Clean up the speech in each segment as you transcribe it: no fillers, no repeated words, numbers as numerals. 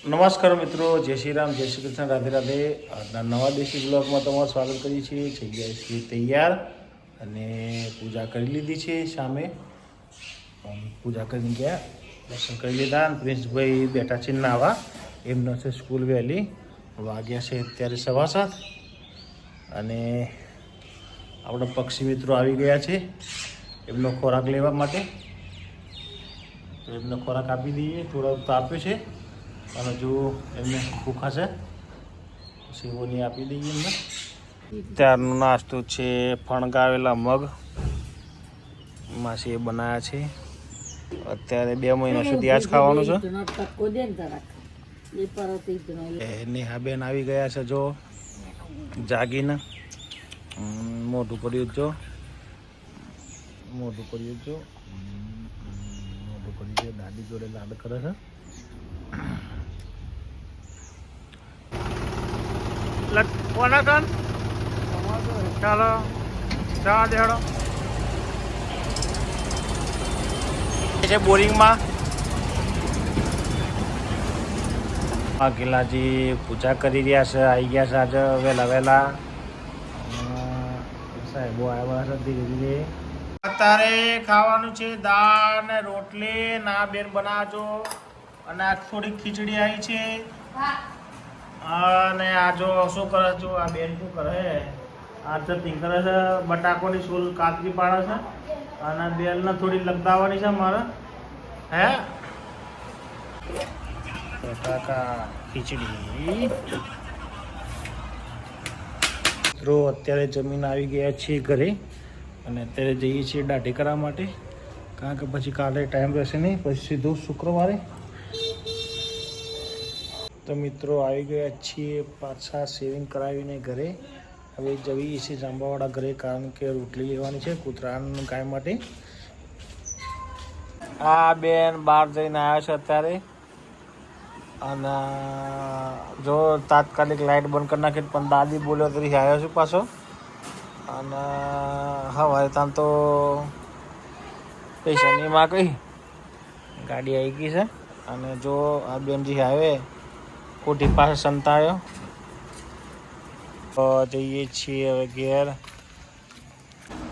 નમસ્કાર મિત્રો, જય શ્રી રામ, જય શ્રી કૃષ્ણ, રાધે રાધે. આજના નવા દેશી બ્લોગમાં તમારું સ્વાગત કરીએ છીએ. થઈ ગયા છીએ તૈયાર અને પૂજા કરી લીધી છે. સામે પૂજા કરીને ગયા, દર્શન કરી લીધા. પ્રિન્સભાઈ બેઠા છે નાવા, એમનો છે સ્કૂલ વહેલી. વાગ્યા છે અત્યારે 7:15 અને આપણા પક્ષી મિત્રો આવી ગયા છે એમનો ખોરાક લેવા માટે. તો એમનો ખોરાક આપી દઈએ. થોડો તાપ્યો છે અને જો એમને ભૂખા છે સેવોની આપી દઈએ એમને. ત્યારનો નાસ્તો છે ફણગાવેલા મગ માસી બનાવ્યા છે. અત્યારે 2 મહિના સુધી આ જ ખાવાનું છે. નેહાબેન આવી ગયા છે જો જાગીને. મોઢું કર્યું જો, મોઢું કર્યું જો, મોઢું કર્યું છે. દાદી જોડે લાડ કરે છે. કોના કન ચાલો જવા દેડો છે બોરિંગમાં. ગિલાજી પૂજા કરી રહ્યા છે, આવી ગયા છે આજે વહેલા વહેલા. સાહેબો આવ્યા છે ધીરે ધીરે. અત્યારે ખાવાનું છે દાળ ને રોટલી ના બેન બનાવજો. અને આ થોડી ખીચડી આવી છે. અને આ જો શું કરે છો આ બેન, શું કરે આ ચટણી કરે છે, બટાકોની સૂલ કાતરી પાડે છે. અને બેલને થોડી લગદાવાની છે મારે. હે બટાકા ખીચડી. મિત્રો અત્યારે જમીન આવી ગયા છીએ ઘરે અને અત્યારે જઈએ છીએ દાઢી કરવા માટે, કારણ કે પછી કાલે ટાઈમ રહેશે નહીં, પછી સીધું શુક્રવારે. તો મિત્રો આવી ગયા છીએ પાછા શેવિંગ કરાવીને ઘરે. હવે જઈએ છીએ જાંબાવાળા ઘરે, કારણ કે રોટલી લેવાની છે કૂતરાનું ગાય માટે. આ બેન બહાર જઈને આવ્યા છે અત્યારે. અને જો તાત્કાલિક લાઇટ બંધ કરી નાખી, પણ દાદી બોલ્યો તરી આવ્યો છું પાછો. અને હવે ત્યાં તો પૈસાની માં કઈ ગાડી આવી ગઈ છે. અને જો આ બેનજી આવે કોઠી પાસે સંતાયો. તો જઈએ છીએ હવે ઘેર.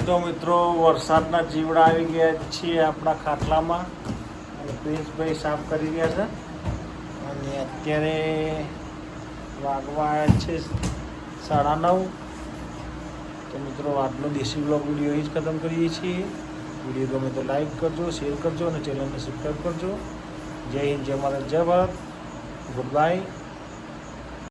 તો મિત્રો વરસાદના જીવડા આવી ગયા છીએ આપણા ખાટલામાં અને પ્રિન્સભાઈ સાફ કરી રહ્યા છે. અને અત્યારે વાગવા છે 9:30. તો મિત્રો આજનો દેશી બ્લોગ વિડીયો અહીં જ ખતમ કરીએ છીએ. વિડીયો ગમે તો લાઈક કરજો, શેર કરજો અને ચેનલને સબસ્ક્રાઈબ કરજો. જય હિન્દ, જય ભારત, જય ભારત. Good bye.